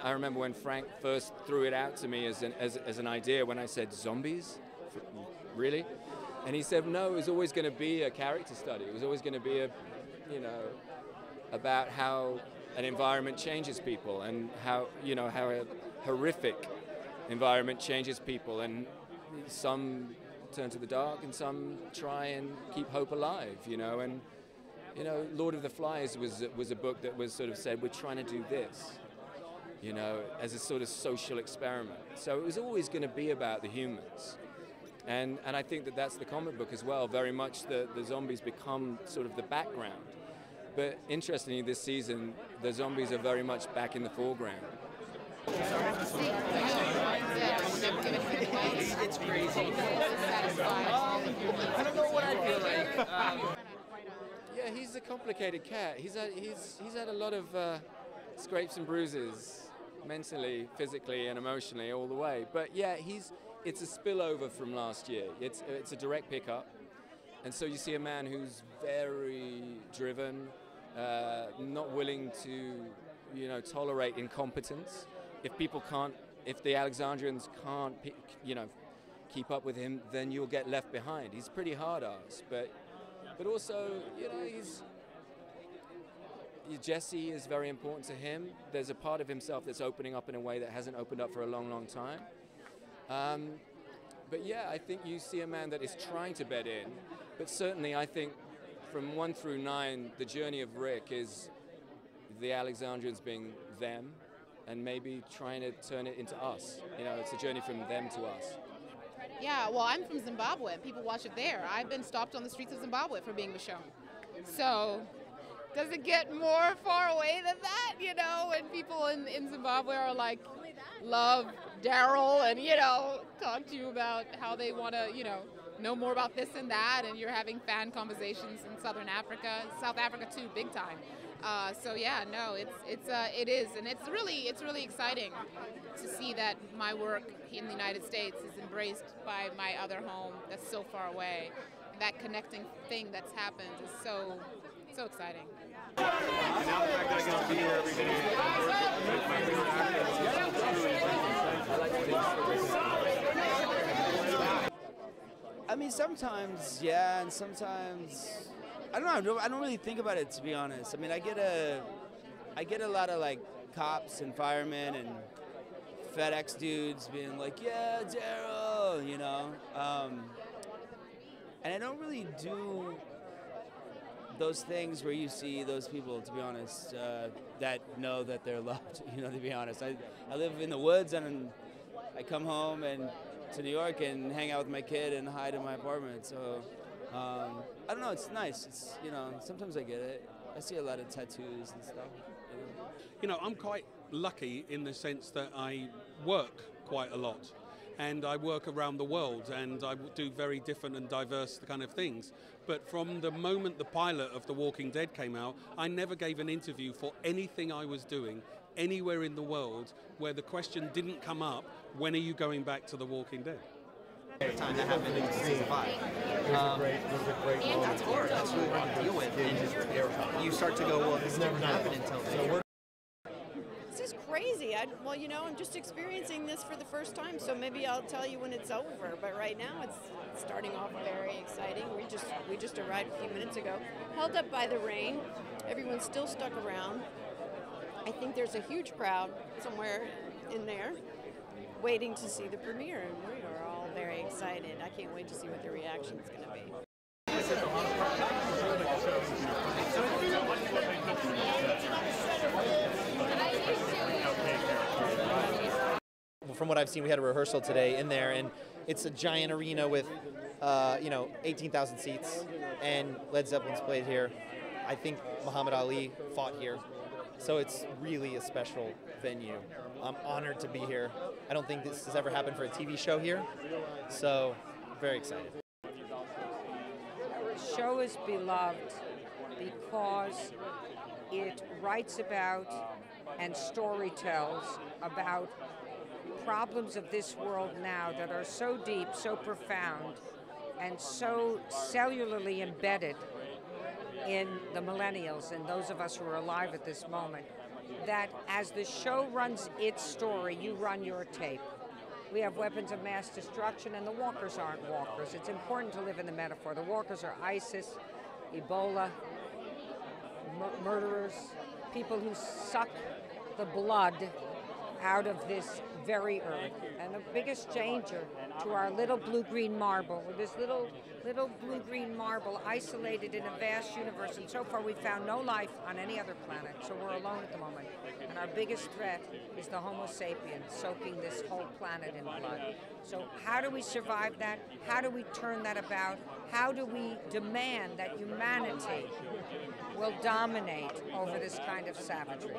I remember when Frank first threw it out to me as an idea when I said, zombies? Really? And he said, no, it was always going to be a character study. It was always going to be about how an environment changes people and how a horrific environment changes people, and some turn to the dark and some try and keep hope alive, and Lord of the Flies was a book that was sort of said, we're trying to do this, as a sort of social experiment. So it was always going to be about the humans. And I think that that's the comic book as well. Very much the zombies become sort of the background. But interestingly, this season, the zombies are very much back in the foreground. It's crazy. I don't know what I feel like. Yeah, he's a complicated cat. He's had a lot of scrapes and bruises, mentally, physically, and emotionally all the way. But yeah, it's a spillover from last year. It's a direct pickup, and so you see a man who's very driven, not willing to, tolerate incompetence. If the Alexandrians can't, keep up with him, then you'll get left behind. He's pretty hard-ass, but also, Jesse is very important to him. There's a part of himself that's opening up in a way that hasn't opened up for a long, long time. But yeah, I think you see a man that is trying to bed in, but certainly I think from 1 through 9, the journey of Rick is the Alexandrians being them and maybe trying to turn it into us. It's a journey from them to us. Yeah, well, I'm from Zimbabwe. People watch it there. I've been stopped on the streets of Zimbabwe for being Michonne. So does it get more far away than that, and people in Zimbabwe are like, love Daryl and, talk to you about how they want to, know more about this and that, and you're having fan conversations in Southern Africa, South Africa too, big time. So yeah, no, it is, and it's really exciting to see that my work in the United States is embraced by my other home that's so far away. That connecting thing that's happened is so exciting. And now the fact that I get to be here every day with my favorite actors. I mean, sometimes, yeah, and sometimes, I don't know. I don't really think about it, to be honest. I mean, I get a lot of like cops and firemen and FedEx dudes being like, yeah, Daryl, and I don't really do those things where you see those people, to be honest, that know that they're loved, to be honest. I live in the woods, and I come home to New York and hang out with my kid and hide in my apartment. So, I don't know, it's nice. It's, sometimes I get it. I see a lot of tattoos and stuff. I'm quite lucky in the sense that I work quite a lot. And I work around the world, and I do very different and diverse kind of things. But from the moment the pilot of The Walking Dead came out, I never gave an interview for anything I was doing anywhere in the world where the question didn't come up, when are you going back to The Walking Dead? Time that happened in season 5. It was a great moment. That's hard. That's really hard to deal with. And you start to go, well, this didn't happen until later. This is crazy. Well, I'm just experiencing this for the first time, so maybe I'll tell you when it's over. But right now, it's starting off very exciting. We just arrived a few minutes ago, held up by the rain. Everyone's still stuck around. I think there's a huge crowd somewhere in there waiting to see the premiere, and we are all very excited. I can't wait to see what the reaction is going to be. From what I've seen, we had a rehearsal today in there, and it's a giant arena with, 18,000 seats, and Led Zeppelin's played here. I think Muhammad Ali fought here, so it's really a special venue. I'm honored to be here. I don't think this has ever happened for a TV show here, so I'm very excited. The show is beloved because it writes about and storytells about problems of this world now that are so deep, so profound, and so cellularly embedded in the millennials and those of us who are alive at this moment. that as the show runs its story, you run your tape. We have weapons of mass destruction, and the walkers aren't walkers. It's important to live in the metaphor. The walkers are ISIS, Ebola, murderers, people who suck the blood out of this very earth. And the biggest danger to our little blue-green marble, with this little blue-green marble isolated in a vast universe, and so far we've found no life on any other planet, so we're alone at the moment. And our biggest threat is the Homo sapiens soaking this whole planet in blood. So how do we survive that? How do we turn that about? How do we demand that humanity will dominate over this kind of savagery?